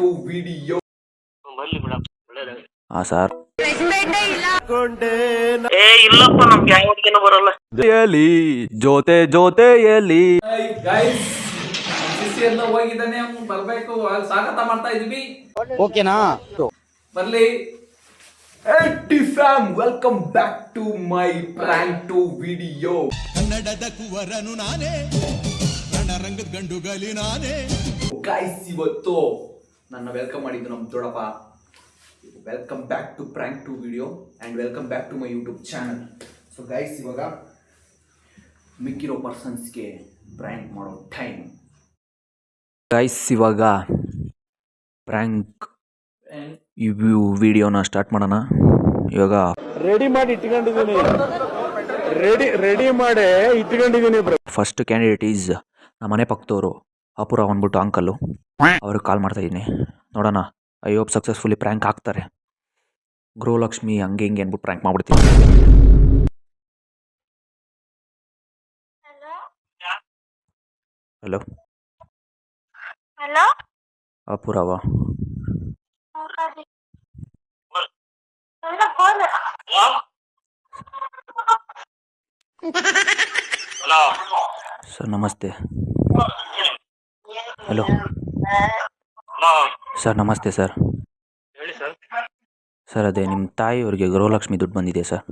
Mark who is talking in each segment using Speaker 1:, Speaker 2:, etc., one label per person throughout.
Speaker 1: To video.
Speaker 2: ಹಾ sir.
Speaker 3: ಇಲ್ಲಪ್ಪ ನಮ್ಗೆ ಯಾವ ಹುಡುಗಿನೂ ಬರಲ್ಲ.
Speaker 2: ಜೊತೆ ಜೊತೆಯಲ್ಲಿ
Speaker 1: ಗೈಸ್ ಎಲ್ಲ ಹೋಗಿದ್ದಾನೆ, ಅವ್ನು ಬರ್ಬೇಕು, ಸ್ವಾಗತ ಮಾಡ್ತಾ ಇದೀವಿ.
Speaker 4: ಓಕೆನಾ
Speaker 1: ಬರ್ಲಿ. Fam, welcome back to my prank to video.
Speaker 5: ಕನ್ನಡದ ಕುವರನು ನಾನೇ, ರಣರಂಗದ ಗಂಡುಗಲಿ ನಾನೇ.
Speaker 1: ಗೈಸ್ ಇವತ್ತು ನನ್ನ ವೆಲ್ಕಮ್ ಮಾಡಿದ್ದು ನಮ್ಮ ದೊಡ್ಡಪ್ಪ. Welcome back to prank to video and welcome back to my YouTube channel. So guys ಇವಾಗ ಮಿಕ್ಕಿರೋ ಪರ್ಸನ್ಸ್ಗೆ ಪ್ರ್ಯಾಂಕ್ ಮಾಡೋ ಟೈಮ್.
Speaker 2: ಗೈಸ್ ಇವಾಗ ಪ್ರ್ಯಾಂಕ್ ವಿಡಿಯೋನ ಸ್ಟಾರ್ಟ್ ಮಾಡೋಣ. ಇವಾಗ
Speaker 4: ರೆಡಿ ಮಾಡಿ ಇಟ್ಕೊಂಡಿದ್ದೀನಿ.
Speaker 2: ಫಸ್ಟ್ ಕ್ಯಾಂಡಿಡೇಟ್ ಈಸ್ ನಮ್ಮ ಮನೆ ಪಕ್ಕದವರು ಅಪುರ ಅಂದ್ಬಿಟ್ಟು ಅಂಕಲ್ಲು. ಅವ್ರಿಗೆ ಕಾಲ್ ಮಾಡ್ತಾ ಇದ್ದೀನಿ, ನೋಡೋಣ. ಐ ಹೋಪ್ ಸಕ್ಸಸ್ಫುಲಿ ಪ್ರ್ಯಾಂಕ್ ಆಗ್ತಾರೆ. ಗೃಹಲಕ್ಷ್ಮಿ ಹಂಗೆ ಹಿಂಗೆ ಅಂದ್ಬಿಟ್ಟು ಪ್ರ್ಯಾಂಕ್ ಮಾಡ್ಬಿಡ್ತೀನಿ. Hello
Speaker 3: hello,
Speaker 2: Apoorva? ಸರ್ ನಮಸ್ತೆ. ಹಲೋ ಸರ್, ನಮಸ್ತೆ ಸರ್.
Speaker 3: ಹೇಳಿ ಸರ್.
Speaker 2: ಸರ್ ಅದೇ ನಿಮ್ಮ ತಾಯಿಯವ್ರಿಗೆ ಗೃಹಲಕ್ಷ್ಮಿ ದುಡ್ಡು ಬಂದಿದೆ ಸರ್.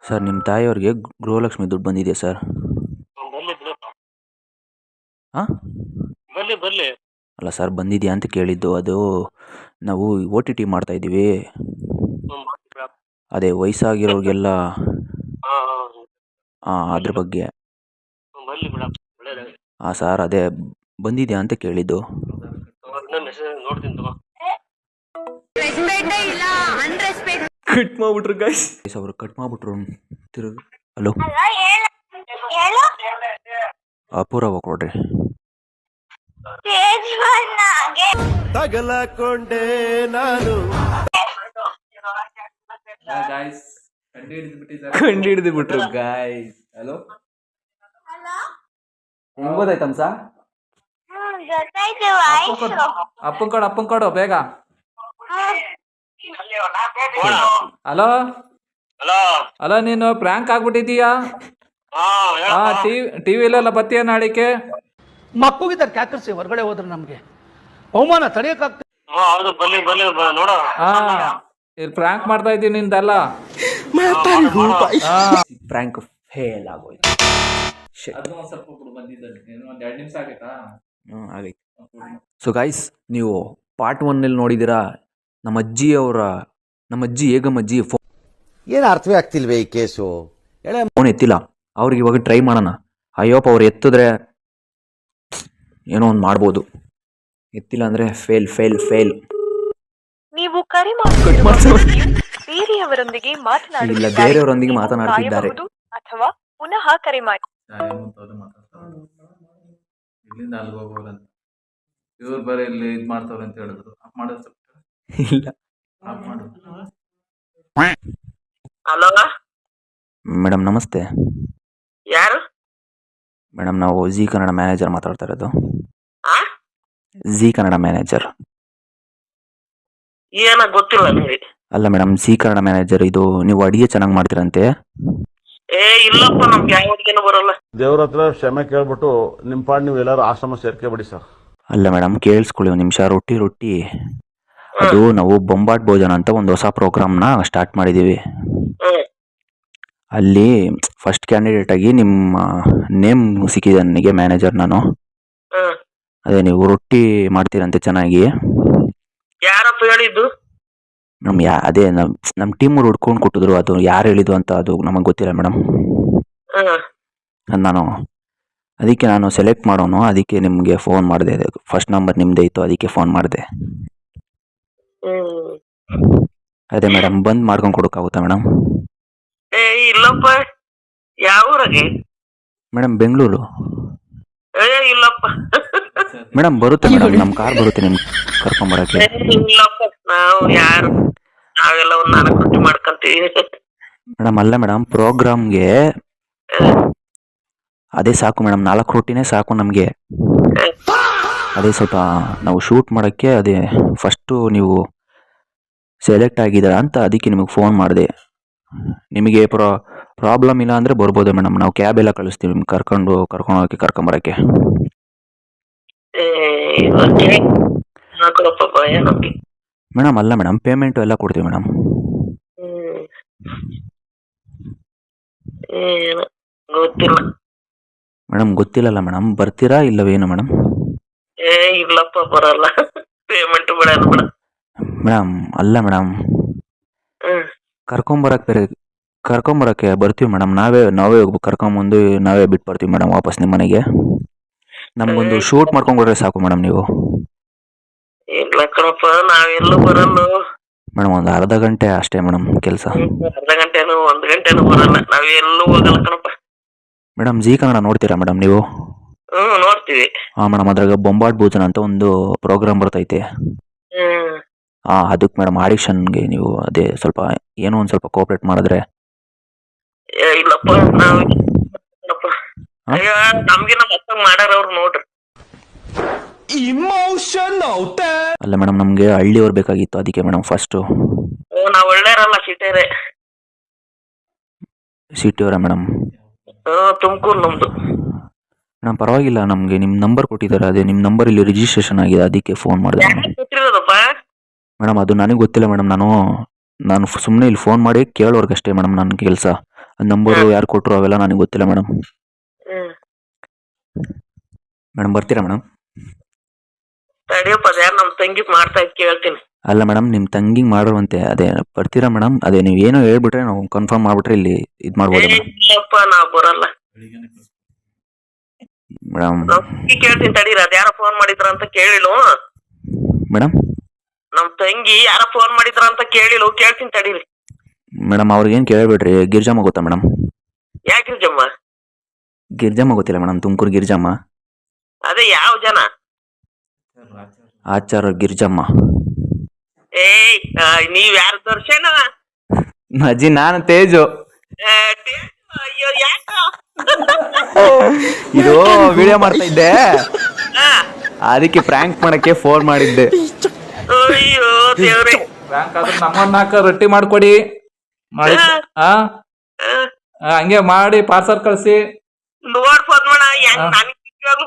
Speaker 2: ಸರ್ ನಿಮ್ಮ ತಾಯಿಯವ್ರಿಗೆ ಗೃಹಲಕ್ಷ್ಮಿ ದುಡ್ಡು ಬಂದಿದೆ ಸರ್. ಹಾಂ
Speaker 3: ಬರ್ಲಿ.
Speaker 2: ಅಲ್ಲ ಸರ್, ಬಂದಿದೆಯಾ ಅಂತ ಕೇಳಿದ್ದು. ಅದು ನಾವು OTT ಮಾಡ್ತಾಯಿದ್ದೀವಿ, ಅದೇ ವಯಸ್ಸಾಗಿರೋರಿಗೆಲ್ಲ ಅದ್ರ ಬಗ್ಗೆ. ಹಾಂ ಸರ್, ಅದೇ ಬಂದಿದೆಯಾ ಅಂತ ಕೇಳಿದ್ದು. ಕಟ್ ಮಾಡ್ಬಿಟ್ರು ಗೈಸ್, ಅವರು ಕಟ್ ಮಾಡ್ಬಿಟ್ರು. ತಿರುಗಿ ಹಲೋ, ಅಪೂರ್ವ ಕೊಡ್ರಿ.
Speaker 4: ತಗಲಕೊಂಡೆ ನಾನು.
Speaker 1: ಗೈಸ್
Speaker 2: ಕಂಡು ಹಿಡಿದು ಬಿಟ್ರು ಗೈಸ್. ಹಲೋ, ಹೆಂಗ್ ಗೊತ್ತಾಯ್ತಮ್ಮ ಸಾ?
Speaker 1: ಅಪ್ಪನ್ ಕೊಡು ಬೇಗ. ಹಲೋ ಹಲೋ, ನೀನು ಪ್ರ್ಯಾಂಕ್ ಆಗ್ಬಿಟ್ಟಿದೀಯಾ? ಟಿವಿಲೆಲ್ಲ ಬತ್ತೀಯ ನಾಳಿಕೆ?
Speaker 4: ಮಕ್ಕಳಿದ್ದಾರೆ ಕ್ಯಾಕರ್ಸಿ ಹೊರಗಡೆ ಹೋದ್ರೆ ನಮ್ಗೆ ಅವಮಾನ ತಡೆಯಕ್ಕಾಗ್ತದೆ.
Speaker 3: ನೋಡ.
Speaker 1: ಇಲ್ಲಿ ಪ್ರ್ಯಾಂಕ್ ಮಾಡ್ತಾ ಇದ್ದೀನಿ ನಿಂದಲ್ಲ.
Speaker 2: ಪ್ರ್ಯಾಂಕ್ ಫೇಲ್ ಆಗೋಯ್ತು.
Speaker 1: ಅದು ಒಂದ್ ಸ್ವಲ್ಪ ಬಂದಿದ್ದಲ್ಲಿ ಒಂದ್ 2 ನಿಮಿಷ ಆಗೈತಾ?
Speaker 2: ಆಗೈತೆ. ಸೊ ಗೈಸ್, ನೀವು ಪಾರ್ಟ್ 1 ನೋಡಿದ್ದೀರಾ. ನಮ್ಮ ಅಜ್ಜಿ ಹೇಗಮ್ಮಜ್ಜಿ
Speaker 6: ಏನು ಅರ್ಥವೇ ಆಗ್ತಿಲ್ವೇ ಈ ಕೇಸು?
Speaker 2: ಫೋನ್ ಎತ್ತಿಲ್ಲ. ಅವ್ರಿಗೆ ಇವಾಗ ಟ್ರೈ ಮಾಡೋಣ. ಅಯ್ಯೋಪ, ಅವ್ರು ಎತ್ತಿದ್ರೆ ಏನೋ ಒಂದು ಮಾಡ್ಬೋದು. ಎತ್ತಿಲ್ಲ ಅಂದರೆ ಫೇಲ್.
Speaker 7: ನೀವು ಕರೆ ಬೇರೆಯವರೊಂದಿಗೆ
Speaker 2: ಇಲ್ಲ, ಬೇರೆಯವರೊಂದಿಗೆ ಮಾತನಾಡುತ್ತಿದ್ದಾರೆ
Speaker 7: ಅಥವಾ ಪುನಃ ಕರೆ ಮಾಡಿ.
Speaker 1: ಇಲ್ಲಿಂದ ಅಲ್ಲಿಗೆ ಹೋಗೋರಂತ ಇವ್ರು ಬರೀ ಇಲ್ಲಿ ಇದು ಮಾಡ್ತಾವ್ರೆ ಅಂತ ಹೇಳಿದ್ರು. ಮಾಡೋದು
Speaker 2: ಇಲ್ಲ.
Speaker 3: ಹಲೋ
Speaker 2: ಮೇಡಮ್ ನಮಸ್ತೆ.
Speaker 3: ಯಾರು?
Speaker 2: ಮೇಡಮ್ ನಾವು ಜಿ ಕನ್ನಡ ಮ್ಯಾನೇಜರ್ ಮಾತಾಡ್ತಾ ಇರೋದು. G Kannada manager.
Speaker 3: ಏನ ಗೊತ್ತಿಲ್ಲ ನಿಮಗೆ?
Speaker 2: ಅಲ್ಲ ಮೇಡಮ್, ಜಿ ಕನ್ನಡ ಮ್ಯಾನೇಜರ್. ಇದು ನೀವು ಅಡಿಗೆ ಚೆನ್ನಾಗಿ ಮಾಡ್ತೀರಂತೆ.
Speaker 3: ಇಲ್ಲಪ್ಪ ನಮ್ಗೆ ಯಾವ ಹುಡುಗಿನೂ ಬರಲ್ಲ.
Speaker 8: ದೇವ್ರ ಹತ್ರ ಕ್ಷಮೆ ಕೇಳ್ಬಿಟ್ಟು ನಿಮ್ಮ ಪಾಡ್ ನೀವು ಎಲ್ಲರೂ ಆಶ್ರಮ ಸೇರ್ಕೊಬಿಡಿ ಸರ್.
Speaker 2: ಅಲ್ಲ ಮೇಡಮ್, ಕೇಳಿಸ್ಕೊಳ್ಳಿ ಒಂದು ನಿಮಿಷ. ರೊಟ್ಟಿ ಅದು ನಾವು ಬೊಂಬಾಟ್ ಭೋಜನ ಅಂತ ಒಂದು ಹೊಸ ಪ್ರೋಗ್ರಾಮ್ನ ಸ್ಟಾರ್ಟ್ ಮಾಡಿದ್ದೀವಿ. ಅಲ್ಲಿ ಫಸ್ಟ್ ಕ್ಯಾಂಡಿಡೇಟ್ ಆಗಿ ನಿಮ್ಮ ನೇಮ್ ಸಿಕ್ಕಿದೆ ನನಗೆ, ಮ್ಯಾನೇಜರ್ ನಾನು. ಅದೇ ನೀವು ರೊಟ್ಟಿ ಮಾಡ್ತೀರಂತೆ ಚೆನ್ನಾಗಿ.
Speaker 3: ಯಾರಪ್ಪ ಹೇಳಿದ್ದು?
Speaker 2: ಮೇಡಮ್ ಅದೇ ನಮ್ಮ ಟೀಮವ್ರು ಹುಡ್ಕೊಂಡು ಕೊಟ್ಟಿದ್ರು. ಅದು ಯಾರು ಹೇಳಿದ್ದು ಅಂತ ಅದು ನಮಗೆ ಗೊತ್ತಿಲ್ಲ ಮೇಡಮ್. ಅದಕ್ಕೆ ನಾನು ಸೆಲೆಕ್ಟ್ ಮಾಡೋನು. ಅದಕ್ಕೆ ನಿಮಗೆ ಫೋನ್ ಮಾಡಿದೆ. ಫಸ್ಟ್ ನಂಬರ್ ನಿಮ್ಮದೇ ಇತ್ತು, ಅದಕ್ಕೆ ಫೋನ್ ಮಾಡಿದೆ. ಅದೇ ಮೇಡಮ್, ಬಂದು ಮಾಡ್ಕೊಂಡು ಕೊಡೋಕ್ಕಾಗುತ್ತಾ ಮೇಡಮ್?
Speaker 3: ಇಲ್ಲಪ್ಪ. ಯಾವ ಊರಾಗೆ?
Speaker 2: ಮೇಡಮ್ ಬೆಂಗಳೂರು.
Speaker 3: ಇಲ್ಲಪ್ಪ.
Speaker 2: ಮೇಡಮ್ ಬರುತ್ತೆ ಮೇಡಮ್, ನಮ್ಮ ಕಾರ್ ಬರುತ್ತೆ ನಿಮ್ಗೆ ಕರ್ಕೊಂಬರಕ್ಕೆ.
Speaker 3: ಇಲ್ಲಪ್ಪ, ನಾವು ಯಾರು ನಾವೆಲ್ಲ ಒಂದು 4 ರೊಟ್ಟಿ ಮಾಡ್ಕೊಂತೀವಿ.
Speaker 2: ಮೇಡಮ್ ಅಲ್ಲ ಮೇಡಮ್, ಪ್ರೋಗ್ರಾಮ್ಗೆ ಅದೇ ಸಾಕು ಮೇಡಮ್, 4 ರೊಟ್ಟಿನೇ ಸಾಕು ನಮಗೆ. ಅದೇ ಸ್ವಲ್ಪ ನಾವು ಶೂಟ್ ಮಾಡೋಕ್ಕೆ ಅದೇ ಫಸ್ಟು ನೀವು ಸೆಲೆಕ್ಟ್ ಆಗಿದ್ದೀರಾ ಅಂತ ಅದಕ್ಕೆ ನಿಮಗೆ ಫೋನ್ ಮಾಡಿದೆ. ನಿಮಗೆ ಪ್ರಾಬ್ಲಮ್ ಇಲ್ಲ ಅಂದರೆ ಬರ್ಬೋದು ಮೇಡಮ್, ನಾವು ಕ್ಯಾಬ್ ಎಲ್ಲ ಕಳಿಸ್ತೀವಿ ನಿಮ್ಗೆ ಕರ್ಕೊಂಡು ಹೋಗೋಕ್ಕೆ ಕರ್ಕೊಂಬರೋಕ್ಕೆ.
Speaker 3: ಹಾಕೊಳಪ್ಪ ಭಯ ನಮ್ಗೆ.
Speaker 2: ಮೇಡಮ್ ಅಲ್ಲ ಮೇಡಮ್, ಪೇಮೆಂಟು ಎಲ್ಲ ಕೊಡ್ತೀವಿ ಮೇಡಮ್.
Speaker 3: ಏನು ಗೊತ್ತಿಲ್ಲ.
Speaker 2: ಮೇಡಮ್ ಗೊತ್ತಿಲ್ಲಲ್ಲ ಮೇಡಮ್, ಬರ್ತೀರಾ ಇಲ್ಲವೇನು ಮೇಡಮ್?
Speaker 3: ಇಲ್ಲಪ್ಪ ಬರಲ್ಲ. ಪೇಮೆಂಟ್ ಬಿಡಲ್ಲ ಬಿಡ.
Speaker 2: ಮೇಡಮ್ ಅಲ್ಲ ಮೇಡಮ್, ಕರ್ಕೊಂಬರಕ್ಕೆ ಬರ್ತೀವಿ ಮೇಡಮ್, ನಾವೇ ಹೋಗ್ಬೇಕು, ಕರ್ಕೊಂಬಂದು ನಾವೇ ಬಿಟ್ಟು ಬರ್ತೀವಿ ಮೇಡಮ್ ವಾಪಸ್ ನಿಮ್ಮ ಮನೆಗೆ. ನಮಗೊಂದು ಶೂಟ್ ಮಾಡ್ಕೊಂಡ್ಬಿಟ್ರೆ ಸಾಕು ಮೇಡಮ್ ನೀವು.
Speaker 3: ಇಲ್ಲ ಕಣಪ್ಪ, ನಾವೆಲ್ಲೂ ಬರಲ್ಲ.
Speaker 2: ಮೇಡಮ್ ಒಂದು ಅರ್ಧ ಗಂಟೆ ಅಷ್ಟೇ ಮೇಡಮ್ ಕೆಲಸ.
Speaker 3: ಅರ್ಧ ಗಂಟೆನೂ 1 ಗಂಟೆನೂ ಬರಲ್ಲ, ನಾವೆಲ್ಲೂ ಹೋಗಲ್ಲ ಕಣಪ್ಪ.
Speaker 2: ಮೇಡಮ್ ಜೀ ಕನ್ನಡ ನೋಡ್ತೀರಾ ಮೇಡಮ್ ನೀವು?
Speaker 3: ನೋಡ್ತೀವಿ.
Speaker 2: ಹಾಂ ಮೇಡಮ್, ಅದ್ರಾಗ ಬೊಂಬಾಟ್ ಭೋಜನ ಅಂತ ಒಂದು ಪ್ರೋಗ್ರಾಮ್ ಬರ್ತೈತೆ. ಹಾಂ ಅದಕ್ಕೆ ಮೇಡಮ್ ಆಡಿಷನ್ಗೆ ನೀವು ಅದೇ ಸ್ವಲ್ಪ ಏನೋ ಒಂದು ಸ್ವಲ್ಪ ಕೋಆಪ್ರೇಟ್ ಮಾಡಿದ್ರೆ.
Speaker 3: ಇಲ್ಲಪ್ಪ ನಾವ್ ಅಯ್ಯೋ ನಮ್ಗೆ ನಮ್ಮ ಅಕ್ಕ ಮಾಡಾರ ಅವ್ರು ನೋಡ್ರಿ.
Speaker 2: ಅಲ್ಲ ಮೇಡಮ್, ನಮಗೆ ಹಳ್ಳಿಯವ್ರು ಬೇಕಾಗಿತ್ತು, ಅದಕ್ಕೆ ಮೇಡಮ್ ಫಸ್ಟು.
Speaker 3: ನಾವ್ ಒಳ್ಳೆಯರಲ್ಲ, ಸಿಟೇರೆ.
Speaker 2: ಸಿಟಿಯವರ ಮೇಡಮ್?
Speaker 3: ತುಮಕೂರು ನಮ್ದು.
Speaker 2: ಮೇಡಮ್ ಪರವಾಗಿಲ್ಲ, ನಮಗೆ ನಿಮ್ಮ ನಂಬರ್ ಕೊಟ್ಟಿದ್ದಾರೆ, ಅದೇ ನಿಮ್ಮ ನಂಬರ್ ಇಲ್ಲಿ ರಿಜಿಸ್ಟ್ರೇಷನ್ ಆಗಿದೆ, ಅದಕ್ಕೆ ಫೋನ್ ಮಾಡಿದೆ ಮೇಡಮ್.
Speaker 3: ಗೊತ್ತಿರೋದಪ್ಪ
Speaker 2: ಮೇಡಮ್ ಅದು ನನಗೆ ಗೊತ್ತಿಲ್ಲ ಮೇಡಮ್, ನಾನು ಸುಮ್ಮನೆ ಇಲ್ಲಿ ಫೋನ್ ಮಾಡಿ ಕೇಳೋರ್ಗಷ್ಟೇ ಮೇಡಮ್ ನನ್ನ ಕೆಲಸ. ನಂಬರು ಯಾರು ಕೊಟ್ಟರು ಅವೆಲ್ಲ ನನಗೆ ಗೊತ್ತಿಲ್ಲ ಮೇಡಮ್. ಮೇಡಮ್ ಬರ್ತೀರಾ ಮೇಡಮ್?
Speaker 3: ತಡಿಯಪ್ಪ, ಅದ್ಯಾರು ನಮ್ ತಂಗಿ ಮಾಡ್ತಾ ಇದ್ ಕೇಳ್ತೀನಿ.
Speaker 2: ಅಲ್ಲ ಮೇಡಮ್, ನಿಮ್ಮ ತಂಗಿಗೆ ಮಾಡೋವಂತೆ, ಅದೇ ಬರ್ತೀರಾ ಮೇಡಮ್? ಅದೇ ನೀವು ಏನೋ ಹೇಳ್ಬಿಟ್ರೆ ನಾವು ಕನ್ಫರ್ಮ್ ಮಾಡಿಬಿಟ್ರೆ ಇಲ್ಲಿ ಇದು ಮಾಡ್ಬೋದು ಮೇಡಮ್.
Speaker 3: ಇಲ್ಲಪ್ಪ ನಾವ್ ಬರಲ್ಲ
Speaker 2: ಮೇಡಮ್.
Speaker 3: ಕೇಳ್ತೀನಿ ತಡೀರಿ, ಅದ್ಯಾರ ಫೋನ್ ಮಾಡಿದ್ರ ಅಂತ ಕೇಳಿಲು
Speaker 2: ಮೇಡಮ್.
Speaker 3: ನಮ್ ತಂಗಿ ಯಾರ ಫೋನ್ ಮಾಡಿದ್ರ ಅಂತ ಕೇಳಿಲು, ಕೇಳ್ತೀನಿ ತಡೀರಿ.
Speaker 2: ಮೇಡಮ್ ಅವ್ರಿಗೇನು ಕೇಳಬೇಡ್ರಿ, ಗಿರ್ಜಮ್ಮ ಗೊತ್ತಾ ಮೇಡಮ್?
Speaker 3: ಯಾಕೆ ಗಿರ್ಜಮ್ಮ?
Speaker 2: ಗಿರ್ಜಮ್ಮ ಗೊತ್ತಿಲ್ಲ ಮೇಡಮ್, ತುಮಕೂರು ಗಿರ್ಜಮ್ಮ.
Speaker 3: ಅದೇ ಯಾವ ಜನ?
Speaker 2: ಆಚಾರ ಗಿರ್ಜಮ್ಮ.
Speaker 3: ನೀವ್ ಯಾರ ದರ್ಶನ?
Speaker 2: ಅಜ್ಜಿ ನಾನು ತೇಜು.
Speaker 3: ಅಯ್ಯೋ ಯಾಕ
Speaker 2: ಇದು ವಿಡಿಯೋ ಮಾಡ್ತಾ ಇದ್ದೆ, ಅದಕ್ಕೆ ಪ್ರ್ಯಾಂಕ್ ಮಾಡಕ್ಕೆ ಫೋನ್ ಮಾಡಿದ್ದೆ.
Speaker 3: ಅಯ್ಯೋ ದೇವ್ರೆ.
Speaker 9: ಬ್ಯಾಂಕ್ ಆದ್ರೆ ನಮ್ಮನ್ನ ರೊಟ್ಟಿ ಮಾಡ್ಕೊಡಿ ಮಾಡಿ. ಹಂಗೆ ಮಾಡಿ ಪಾರ್ಸಲ್ ಕಳ್ಸಿ.
Speaker 3: ನೋಡ್ ಪದ್ಮಣ್ಣ, ನನಗೆ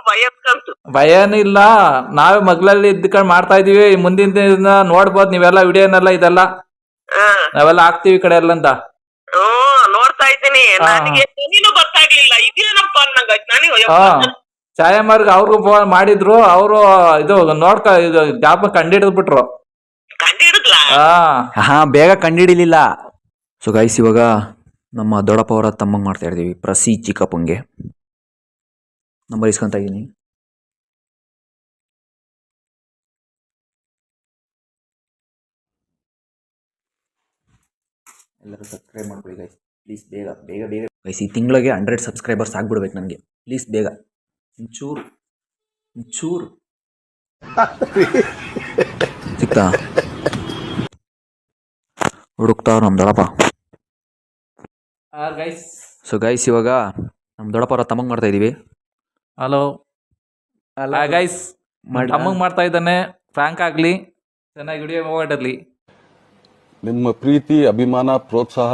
Speaker 3: ಭಯಕ್ಕಂತು.
Speaker 9: ಭಯನೂ ಇಲ್ಲ, ನಾವೇ ಮಗ್ಲಲ್ಲಿ ಇದ್ಕೊಂಡು ಮಾಡ್ತಾ ಇದೀವಿ. ಮುಂದಿನ ದಿನ ನೋಡ್ಬೋದು ನೀವೆಲ್ಲ ವಿಡಿಯೋನೆಲ್ಲ, ಇದೆಲ್ಲ ನಾವೆಲ್ಲ ಹಾಕ್ತಿವಿ ಈ ಕಡೆ ಎಲ್ಲ ಅಂತ.
Speaker 3: ನೋಡ್ತಾ ಇದ್ದೀನಿ, ನನಗೆ ನೀನು ಗೊತ್ತಾಗ್ಲಿಲ್ಲ, ಇದೇನಪ್ಪ ಅನ್ನಂಗಾಯ್ತು ನನಗೆ.
Speaker 9: ಛಾಯಾಮಾರ್ಗ ಅವ್ರಿಗೂ ಫೋನ್ ಮಾಡಿದ್ರು, ಅವರು ಇದು ಇದು ಜಾಬ್ ಕಂಡಿಡಿದ್ಬಿಟ್ರು.
Speaker 3: ಕಂಡಿಡಿದ್ಲಾ?
Speaker 2: ಹಾ ಬೇಗ ಕಂಡಿಡಿಲಿಲ್ಲ. ಸೊ ಗೈಸ್, ಇವಾಗ ನಮ್ಮ ದೊಡ್ಡಪ್ಪ ಅವರ ತಮ್ಮಂಗೆ ಮಾಡ್ತಾ ಇದ್ದೀವಿ, ಪ್ರಸಿ ಚಿಕ್ಕಪ್ಪಂಗೆ. ನಂಬರ್ ಇಸ್ಕೊಂತ ಇದ್ದೀನಿ. ಎಲ್ಲರೂ ಸಬ್ಸ್ಕ್ರೈಬ್ ಮಾಡ್ಕೊಳ್ಳಿ ಗೈಸ್ ಪ್ಲೀಸ್, ಬೇಗ ಬೇಗ ಬೇಗ ಗೈಸ್. ಈ ತಿಂಗಳಿಗೆ 100 ಸಬ್ಸ್ಕ್ರೈಬರ್ಸ್ ಆಗ್ಬಿಡ್ಬೇಕು ನನಗೆ, ಪ್ಲೀಸ್ ಬೇಗ, ಒಂಚೂರು ಸಿಗ್ತಾ ಹುಡುಕ್ತಾ ನಮ್ಮ ದೊಡ್ಡಪ್ಪ. ಸೊ ಗೈಸ್, ಇವಾಗ ನಮ್ಮ ದೊಡ್ಡಪ್ಪ ಅವರ ತಮ್ಮಂಗೆ ಮಾಡ್ತಾ ಇದ್ದೀವಿ.
Speaker 9: ಹಲೋ ಗೈಸ್, ತಮ್ಮಂಗೆ ಮಾಡ್ತಾ ಇದ್ದಾನೆ. ಫ್ರಾಂಕ್ ಆಗಲಿ, ಚೆನ್ನಾಗಿ ವಿಡಿಯೋ ಮಾಡಿರಲಿ.
Speaker 8: ನಿಮ್ಮ ಪ್ರೀತಿ, ಅಭಿಮಾನ, ಪ್ರೋತ್ಸಾಹ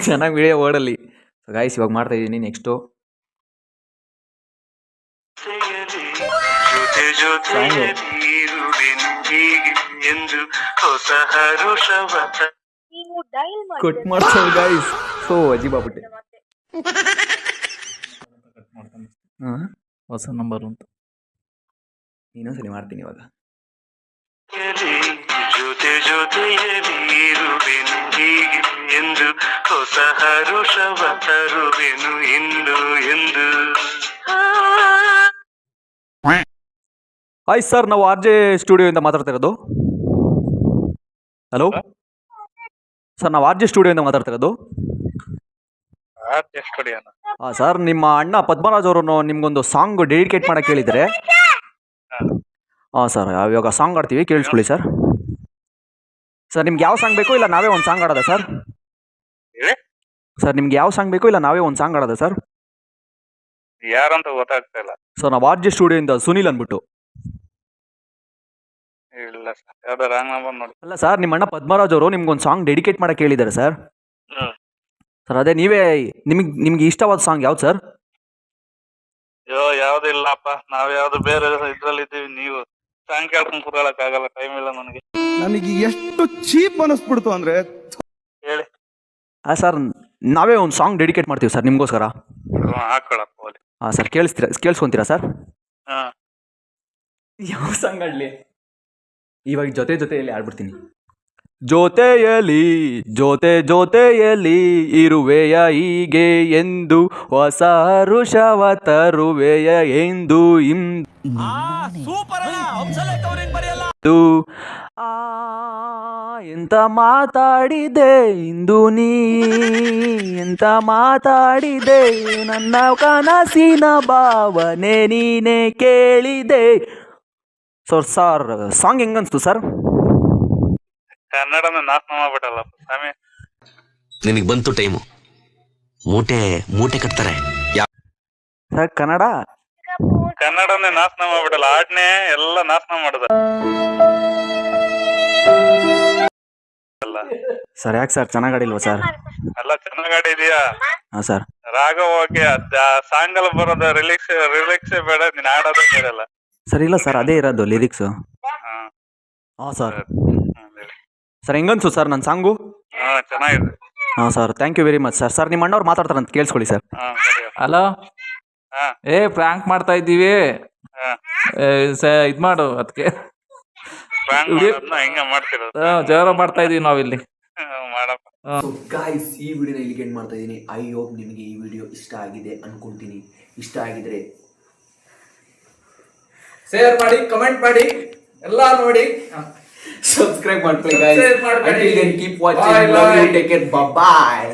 Speaker 2: ಚೆನ್ನಾಗಿ ವಿಡಿಯೋ ಓಡಲಿ. ಸೊ ಗೈಸ್, ಇವಾಗ ಮಾಡ್ತಾ ಇದ್ದೀನಿ ನೆಕ್ಸ್ಟು.
Speaker 7: ನೀವು ಡಯಲ್
Speaker 2: ಕಟ್ ಮಾಡ್ತಾರೆ ಗೈಸ್. ಸೊ ಅಜೀಬಾಗ್ಬಿಟ್ಟೆ.
Speaker 9: ಹೊಸ ನಂಬರ್ ಅಂತ
Speaker 2: ಇನ್ನೊಂದ್ಸಲಿ ಮಾಡ್ತೀನಿ ಇವಾಗ.
Speaker 10: ಜೊತೆ ಜೊತೆಯಲ್ಲಿರುವೆನು ಹೀಗೆ ಎಂದು, ಹೊಸ ಹರುಷವ ತರುವೆನು ಇಂದು ಎಂದು.
Speaker 2: ಹಾಯ್ ಸರ್, ನಾವು RJ ಸ್ಟುಡಿಯೋಯಿಂದ ಮಾತಾಡ್ತಾ ಇರೋದು. ಹಲೋ ಸರ್, ನಾವು RJ ಸ್ಟುಡಿಯೋಯಿಂದ ಮಾತಾಡ್ತಾ ಇರೋದು. ಹಾಂ ಸರ್, ನಿಮ್ಮ ಅಣ್ಣ ಪದ್ಮರಾಜ್ ಅವರು ನಿಮ್ಗೊಂದು ಸಾಂಗ್ ಡೆಡಿಕೇಟ್ ಮಾಡಕ್ಕೆ ಹೇಳಿದರೆ. ಹಾಂ ಸರ್, ಇವಾಗ ಸಾಂಗ್ ಆಡ್ತೀವಿ, ಕೇಳಿಸ್ಕೊಳ್ಳಿ ಸರ್. ಸರ್ ನಿಮ್ಗೆ ಯಾವ ಸಾಂಗ್ ಬೇಕು, ಇಲ್ಲ ನಾವೇ ಒಂದು ಸಾಂಗ್ ಆಡೋದಾ ಸರ್? ಸರ್ ನಿಮ್ಗೆ ಯಾವ ಸಾಂಗ್ ಬೇಕು, ಇಲ್ಲ ನಾವೇ ಒಂದು ಸಾಂಗ್ ಆಡೋದಾ ಸರ್?
Speaker 10: ಯಾರಂತ ಗೊತ್ತಾಗ್ತಾ ಇಲ್ಲ
Speaker 2: ಸರ್. ನಾವು RJ ಸ್ಟುಡಿಯೋಯಿಂದ ಸುನಿಲ್ ಅಂದ್ಬಿಟ್ಟು.
Speaker 3: ಇಲ್ಲ ಸರ್ ಯಾವ್ದೋ ರಾಂಗ್ ನಂಬರ್ ನೋಡಿ.
Speaker 2: ಅಲ್ಲ ಸರ್, ನಿಮ್ಮ ಅಣ್ಣ ಪದ್ಮರಾಜ್ ಅವರು ನಿಮ್ಗೊಂದು ಸಾಂಗ್ ಡೆಡಿಕೇಟ್ ಮಾಡಕ್ಕೆ ಹೇಳಿದ್ದಾರೆ ಸರ್.
Speaker 3: ಹ್ಮ್.
Speaker 2: ಸರ್ ಅದೇ ನಿಮ್ಗೆ ಇಷ್ಟವಾದ ಸಾಂಗ್ ಯಾವ್ದು ಸರ್?
Speaker 3: ಯಾವ್ದು ಇಲ್ಲಪ್ಪ, ನಾವ್ ಯಾವ್ದು ಬೇರೆ ಇದ್ರಲ್ಲಿ ಇದ್ದೀವಿ. ನೀವು ಸಾಂಗ್ ಕೇಳ್ಕೊಂಡ್ ಕೂತ್ಕೊಳ್ಳಕ್ ಆಗಲ್ಲ, ಟೈಮ್ ಇಲ್ಲ ನನಗೆ.
Speaker 5: ನನಗೆ ಎಷ್ಟು ಚೀಪ್ ಅನಿಸ್ಬಿಡ್ತು ಅಂದ್ರೆ
Speaker 3: ಹೇಳಿ.
Speaker 2: ಸರ್ ನಾವೇ ಒಂದು ಸಾಂಗ್ ಡೆಡಿಕೇಟ್ ಮಾಡ್ತೀವಿ ಸರ್ ನಿಮಗೋಸ್ಕರ.
Speaker 3: ಹಾಕೊಳಪ್ಪ ಹೋಲಿ.
Speaker 2: ಹಾಂ ಸರ್, ಕೇಳಿಸ್ಕೊಂತೀರಾ ಸರ್?
Speaker 3: ಹಾ.
Speaker 2: ಯಾವ ಸಾಂಗ್ ಆಡಲಿ? ಇವಾಗ ಜೊತೆಯಲ್ಲಿ ಆಡ್ಬಿಡ್ತೀನಿ. ಜೊತೆಯಲ್ಲಿ ಇರುವೆಯ ಹೀಗೆ ಎಂದು, ಹೊಸ ಹರುಷವ ತರುವೆಯ ಎಂದು ಎಂತ ಮಾತಾಡಿದೆ ಇಂದು ನೀ, ಎಂತ ಮಾತಾಡಿದೆ ನನ್ನ ಕನಸಿನ ಭಾವನೆ ನೀನೇ ಕೇಳಿದೆ. ಸರ್ ಸಾಂಗ್ ಹೆಂಗನ್ಸ್ತು ಸರ್?
Speaker 3: ಕನ್ನಡನ ನಾಶ ಮಾಡ್ಬಿಟ್ಟಲ್ಲ ಸ್ವಾಮಿ.
Speaker 6: ನಿನಗೆ ಬಂತು ಟೈಮು, ಮೂಟೆ ಕಟ್ತಾರೆ.
Speaker 2: ಸರ್
Speaker 3: ಕನ್ನಡನೇ ನಾಶ ಮಾಡ್ಬಿಟ್ಟಲ್ಲ, ಆಡ್ನೆ ಎಲ್ಲ ನಾಶ ಮಾಡುದ.
Speaker 2: ಸರ್ ಯಾಕೆ ಸರ್ ಚೆನ್ನಾಗಿ ಆಡಿಲ್ವಾ ಸರ್?
Speaker 3: ಎಲ್ಲ ಚೆನ್ನಾಗ್ ಆಡಿದ್ಯಾ.
Speaker 2: ಹಾಂ ಸರ್.
Speaker 3: ರಾಗ ಹೋಗಿ ಸಾಂಗ್ ಅಲ್ಲಿ ಬರೋದು ರಿಲಿಕ್ಸ್ ಬೇಡ, ನೀನ್ ಆಡೋದೇ ಬೇಡಲ್ಲ.
Speaker 2: ಸರ್ ಇಲ್ಲ ಸರ್, ಅದೇ ಇರೋದು ಲಿರಿಕ್ಸು. ಹಾಂ ಸರ್. ಸರ್ ಹೆಂಗನ್ಸು ಸರ್ ನನ್ನ ಸಾಂಗು?
Speaker 3: ಚೆನ್ನಾಗಿದೆ.
Speaker 2: ಹಾಂ sir, thank you very much sir. Sir ನಿಮ್ಮ ಅಣ್ಣವ್ರು ಮಾತಾಡ್ತಾರಂತ ಕೇಳಿಸ್ಕೊಳ್ಳಿ ಸರ್.
Speaker 9: ಹಲೋ, ಪ್ರ್ಯಾಂಕ್ ಮಾಡ್ತಾ ಇದ್ದೀವಿ, ಇದ್ ಮಾಡು ಅದಕ್ಕೆ.
Speaker 3: ಹಿಂಗ ಮಾಡ್ತಿರೋದು
Speaker 9: ಜೋರ ಮಾಡ್ತಾ ಇದೀವಿ ನಾವಿಲ್ಲಿ.
Speaker 3: ಮಾಡಪ್ಪ.
Speaker 1: ಸೊ ಗಾಯ್ಸ್, ಈ ವಿಡಿಯೋನ ಇಲ್ಲಿಗೆ ಎಂಡ್ ಮಾಡ್ತಾ ಇದ್ದೀನಿ. ಐ ಹೋಪ್ ನಿಮಗೆ ಈ ವಿಡಿಯೋ ಇಷ್ಟ ಆಗಿದೆ ಅನ್ಕೊಂತೀನಿ. ಇಷ್ಟ ಆಗಿದ್ರೆ
Speaker 9: ಶೇರ್ ಮಾಡಿ, ಕಮೆಂಟ್ ಮಾಡಿ, ಎಲ್ಲ ನೋಡಿ,
Speaker 1: ಸಬ್ಸ್ಕ್ರೈಬ್ ಮಾಡ್ಕೊಳ್ಳಿ guys. Until then, keep watching. Love you. Take care. Bye bye.